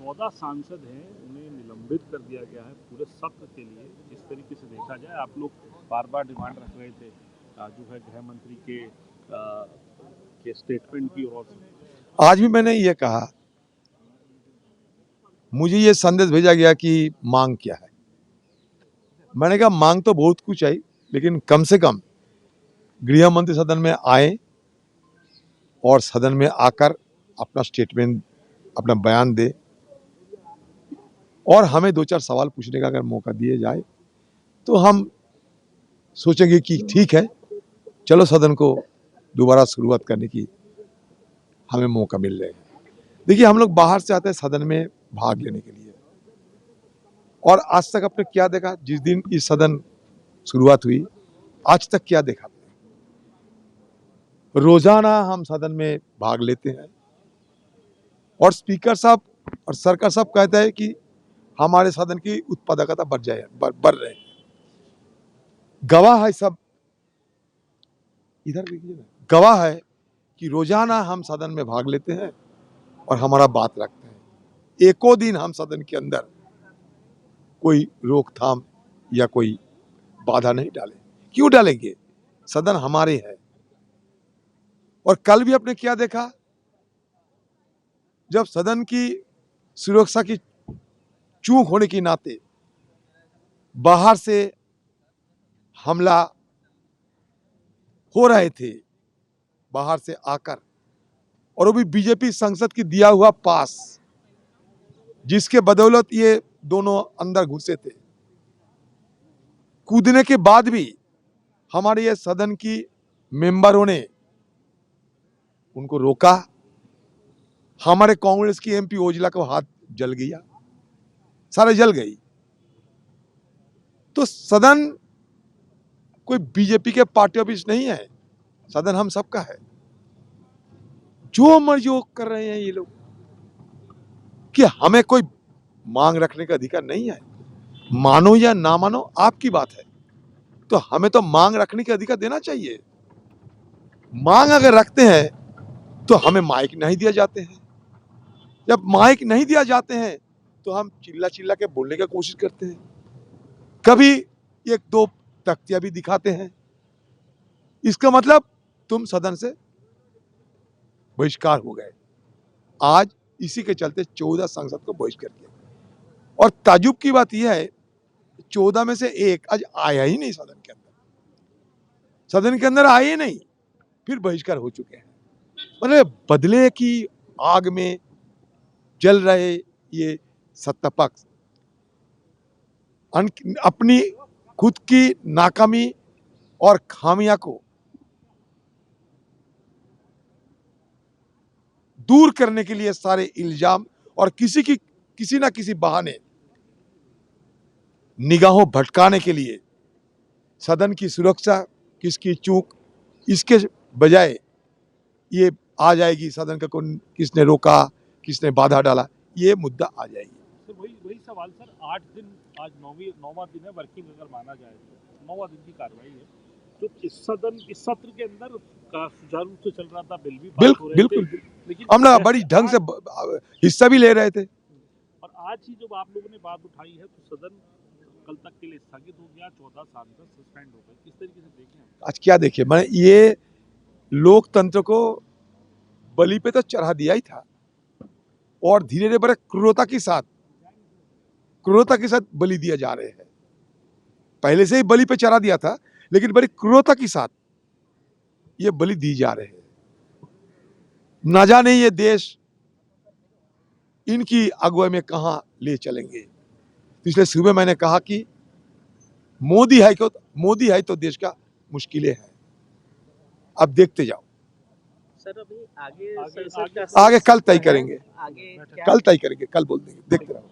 14 सांसद हैं, उन्हें निलंबित कर दिया गया है पूरे सत्र के लिए। इस तरीके से देखा जाए, आप लोग बार-बार डिमांड रख रहे थे जो है गृह मंत्री के स्टेटमेंट की ओर से। आज भी मैंने ये कहा, मुझे ये संदेश भेजा गया कि मांग क्या है। मैंने कहा मांग तो बहुत कुछ है, लेकिन कम से कम गृह मंत्री सदन में आए और सदन में आकर अपना स्टेटमेंट, अपना बयान दे और हमें 2-4 सवाल पूछने का अगर मौका दिया जाए तो हम सोचेंगे कि ठीक है, चलो सदन को दोबारा शुरुआत करने की हमें मौका मिल रहा है। देखिए, हम लोग बाहर से आते हैं सदन में भाग लेने के लिए, और आज तक आपने क्या देखा? जिस दिन इस सदन शुरुआत हुई, आज तक क्या देखा? रोजाना हम सदन में भाग लेते हैं और स्पीकर साहब और सरकार साहब कहते हैं कि हमारे सदन की उत्पादकता बढ़ रहे हैं। गवाह है सब, इधर देखिए ना, गवाह है कि रोजाना हम सदन में भाग लेते हैं और हमारा बात रखते हैं। एको दिन हम सदन के अंदर कोई रोकथाम या कोई बाधा नहीं डाले। क्यों डालेंगे? सदन हमारे है। और कल भी आपने क्या देखा? जब सदन की सुरक्षा की चूक होने के नाते बाहर से हमला हो रहे थे, बाहर से आकर, और वो भी बीजेपी संसद की दिया हुआ पास, जिसके बदौलत ये दोनों अंदर घुसे थे। कूदने के बाद भी हमारे ये सदन की मेंबरों ने उनको रोका। हमारे कांग्रेस की एमपी ओजला को हाथ जल गया, सारे जल गई। तो सदन कोई बीजेपी के पार्टी ऑफिस नहीं है, सदन हम सबका है। जो मर्जी वो कर रहे हैं ये लोग, कि हमें कोई मांग रखने का अधिकार नहीं है। मानो या ना मानो आपकी बात है, तो हमें तो मांग रखने का अधिकार देना चाहिए। मांग अगर रखते हैं तो हमें माइक नहीं दिया जाते हैं। जब माइक नहीं दिया जाते हैं तो हम चिल्ला चिल्ला के बोलने की कोशिश करते हैं। कभी 1-2 तख्तियां भी दिखाते हैं। इसका मतलब तुम सदन से बहिष्कार हो गए। आज इसी के चलते 14 सांसद को बहिष्कार किया। और ताजुब की बात यह है, 14 में से एक आज आया ही नहीं सदन के अंदर। सदन के अंदर आए ही नहीं, फिर बहिष्कार हो चुके हैं। मतलब बदले की आग में जल रहे ये सत्ता पक्ष अपनी खुद की नाकामी और खामियां को दूर करने के लिए सारे इल्जाम और किसी ना किसी बहाने निगाहों भटकाने के लिए सदन की सुरक्षा, किसकी चूक, इसके बजाय ये आ जाएगी सदन का कौन, किसने रोका, किसने बाधा डाला, ये मुद्दा आ जाएगी। तो वही सवाल सर, 8 दिन, आज 9वां दिन है वर्किंग, अगर माना जाए तो 9वां दिन की कार्रवाई है। तो इस सत्र के अंदर सुचारू रूप से चल रहा था, बिल भी पास हो रहे बिल्कुल, थे, लेकिन हम ना बड़ी ढंग से हिस्सा भी ले रहे थे। और आज ही जब आप लोगों ने बात उठाई है तो सदन कल तक के लिए स्थगित हो गया, 14 सांसद सस्पेंड हो गए। किस तरीके से देखें? आज क्या देखिए, मैं ये लोकतंत्र को बलि पे तो चढ़ा दिया ही था, और धीरे धीरे बड़े क्रूरता के साथ बलि दिया जा रहे हैं। पहले से ही बलि पे चढ़ा दिया था, लेकिन बड़ी क्रूरता के साथ ये बलि दी जा रहे हैं। ना जाने ये देश इनकी अगुवाई में कहां ले चलेंगे। पिछले सुबह मैंने कहा कि मोदी है तो देश का मुश्किलें हैं। अब देखते जाओ, सर अभी आगे कल तय करेंगे, कल बोल देंगे, देखते रहो।